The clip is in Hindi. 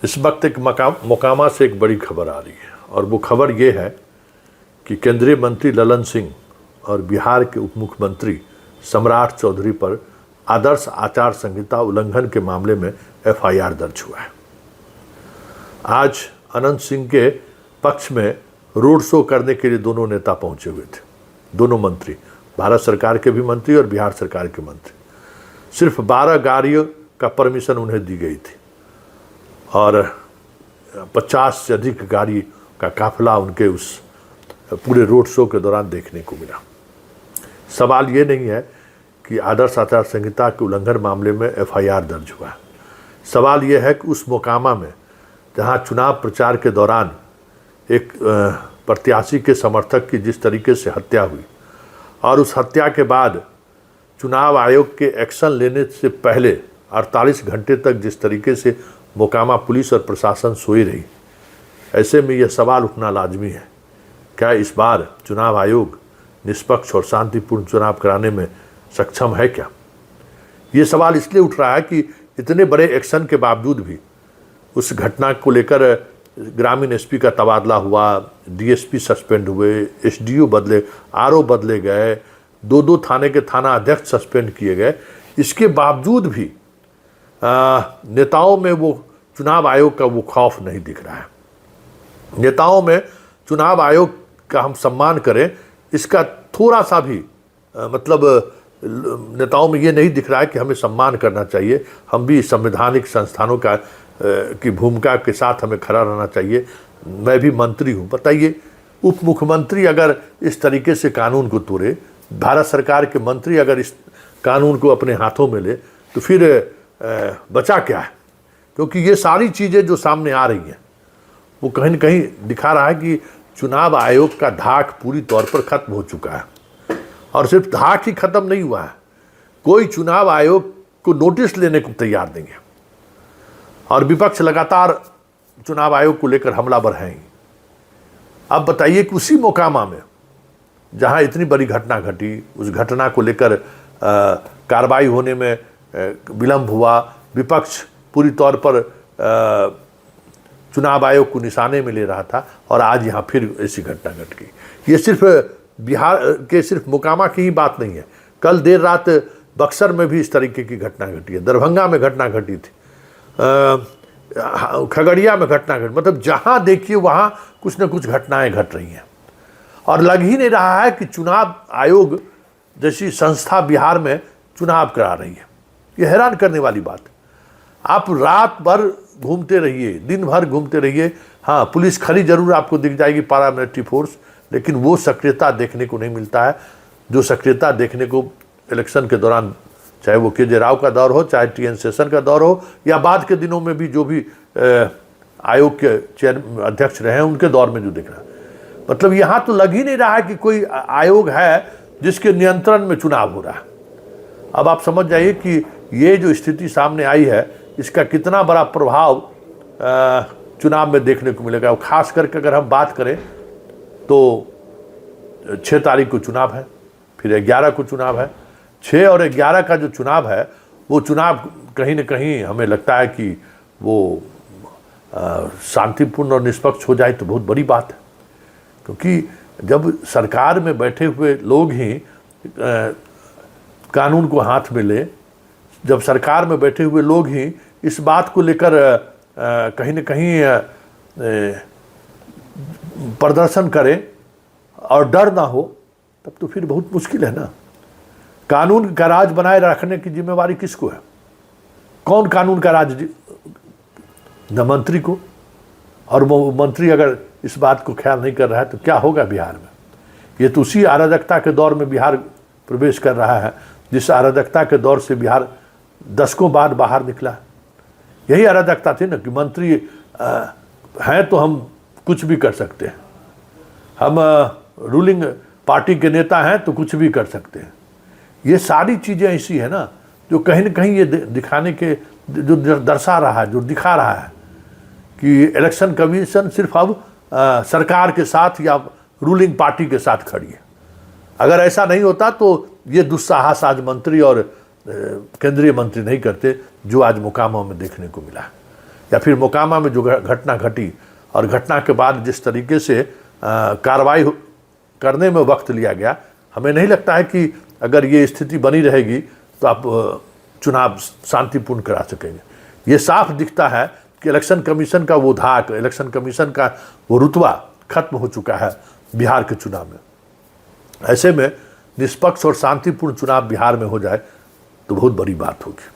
इस वक्त एक मोकामा से एक बड़ी खबर आ रही है और वो खबर ये है कि केंद्रीय मंत्री ललन सिंह और बिहार के उप मुख्यमंत्री सम्राट चौधरी पर आदर्श आचार संहिता उल्लंघन के मामले में एफआईआर दर्ज हुआ है। आज अनंत सिंह के पक्ष में रोड शो करने के लिए दोनों नेता पहुंचे हुए थे। दोनों मंत्री, भारत सरकार के भी मंत्री और बिहार सरकार के मंत्री। सिर्फ 12 गाड़ियों का परमिशन उन्हें दी गई थी और 50 से अधिक गाड़ी का काफिला उनके उस पूरे रोड शो के दौरान देखने को मिला। सवाल ये नहीं है कि आदर्श आचार संहिता के उल्लंघन मामले में एफआईआर दर्ज हुआ है। सवाल यह है कि उस मोकामा में जहां चुनाव प्रचार के दौरान एक प्रत्याशी के समर्थक की जिस तरीके से हत्या हुई और उस हत्या के बाद चुनाव आयोग के एक्शन लेने से पहले 48 घंटे तक जिस तरीके से मोकामा पुलिस और प्रशासन सोई रही, ऐसे में यह सवाल उठना लाजमी है, क्या इस बार चुनाव आयोग निष्पक्ष और शांतिपूर्ण चुनाव कराने में सक्षम है क्या? ये सवाल इसलिए उठ रहा है कि इतने बड़े एक्शन के बावजूद भी उस घटना को लेकर ग्रामीण एसपी का तबादला हुआ, डीएसपी सस्पेंड हुए, एसडीओ बदले, आरओ बदले गए, दो थाने के थाना अध्यक्ष सस्पेंड किए गए। इसके बावजूद भी नेताओं में वो चुनाव आयोग का वो खौफ नहीं दिख रहा है। नेताओं में चुनाव आयोग का हम सम्मान करें, इसका थोड़ा सा भी मतलब नेताओं में ये नहीं दिख रहा है कि हमें सम्मान करना चाहिए, हम भी संवैधानिक संस्थानों का की भूमिका के साथ हमें खड़ा रहना चाहिए। मैं भी मंत्री हूँ, बताइए उप मुख्यमंत्री अगर इस तरीके से कानून को तोड़े, भारत सरकार के मंत्री अगर इस कानून को अपने हाथों में ले, तो फिर बचा क्या है? क्योंकि ये सारी चीज़ें जो सामने आ रही हैं वो कहीं न कहीं दिखा रहा है कि चुनाव आयोग का धाक पूरी तौर पर खत्म हो चुका है। और सिर्फ धाक ही खत्म नहीं हुआ है, कोई चुनाव आयोग को नोटिस लेने को तैयार नहीं है और विपक्ष लगातार चुनाव आयोग को लेकर हमलावर हैं ही। अब बताइए कि उसी मोकामा में जहां इतनी बड़ी घटना घटी, उस घटना को लेकर कार्रवाई होने में विलंब हुआ, विपक्ष पूरी तौर पर चुनाव आयोग को निशाने में ले रहा था और आज यहाँ फिर ऐसी घटना घट गई। ये सिर्फ बिहार के सिर्फ मोकामा की ही बात नहीं है, कल देर रात बक्सर में भी इस तरीके की घटना घटी है, दरभंगा में घटना घटी थी, खगड़िया में घटना घटी, मतलब जहाँ देखिए वहाँ कुछ न कुछ घटनाएं घट रही हैं और लग ही नहीं रहा है कि चुनाव आयोग जैसी संस्था बिहार में चुनाव करा रही है। ये हैरान करने वाली बात है। आप रात भर घूमते रहिए, दिन भर घूमते रहिए, हाँ पुलिस खड़ी जरूर आपको दिख जाएगी, पारामिलिट्री फोर्स, लेकिन वो सक्रियता देखने को नहीं मिलता है जो सक्रियता देखने को इलेक्शन के दौरान, चाहे वो केजे राव का दौर हो, चाहे टीएन शेषन का दौर हो, या बाद के दिनों में भी जो भी आयोग के चेयर अध्यक्ष रहे हैं उनके दौर में जो दिख रहा है। मतलब यहाँ तो लग ही नहीं रहा है कि कोई आयोग है जिसके नियंत्रण में चुनाव हो रहा है। अब आप समझ जाइए कि ये जो स्थिति सामने आई है इसका कितना बड़ा प्रभाव चुनाव में देखने को मिलेगा। खास करके अगर हम बात करें तो 6 तारीख को चुनाव है, फिर 11 को चुनाव है। 6 और 11 का जो चुनाव है वो चुनाव कहीं न कहीं हमें लगता है कि वो शांतिपूर्ण और निष्पक्ष हो जाए तो बहुत बड़ी बात है, क्योंकि जब सरकार में बैठे हुए लोग ही कानून को हाथ में ले, जब सरकार में बैठे हुए लोग ही इस बात को लेकर कहीं न कहीं प्रदर्शन करें और डर ना हो, तब तो फिर बहुत मुश्किल है ना। कानून का राज बनाए रखने की जिम्मेवारी किसको है? कौन कानून का राज? न मंत्री को। और वो मंत्री अगर इस बात को ख्याल नहीं कर रहा है तो क्या होगा बिहार में? ये तो उसी अराजकता के दौर में बिहार प्रवेश कर रहा है जिस अराजकता के दौर से बिहार दशकों बाद बाहर निकला। यही अराजकता थी ना कि मंत्री हैं तो हम कुछ भी कर सकते हैं, हम रूलिंग पार्टी के नेता हैं तो कुछ भी कर सकते हैं। ये सारी चीज़ें ऐसी है ना जो कहीं न कहीं ये दिखाने के जो दर्शा रहा है, जो दिखा रहा है कि इलेक्शन कमीशन सिर्फ अब सरकार के साथ या रूलिंग पार्टी के साथ खड़ी है। अगर ऐसा नहीं होता तो ये दुस्साहस आज मंत्री और केंद्रीय मंत्री नहीं करते जो आज मोकामा में देखने को मिला है। या फिर मोकामा में जो घटना घटी और घटना के बाद जिस तरीके से कार्रवाई करने में वक्त लिया गया, हमें नहीं लगता है कि अगर ये स्थिति बनी रहेगी तो आप चुनाव शांतिपूर्ण करा सकेंगे। ये साफ दिखता है कि इलेक्शन कमीशन का वो धाक, इलेक्शन कमीशन का वो रुतबा खत्म हो चुका है बिहार के चुनाव में। ऐसे में निष्पक्ष और शांतिपूर्ण चुनाव बिहार में हो जाए तो बहुत बड़ी बात होगी।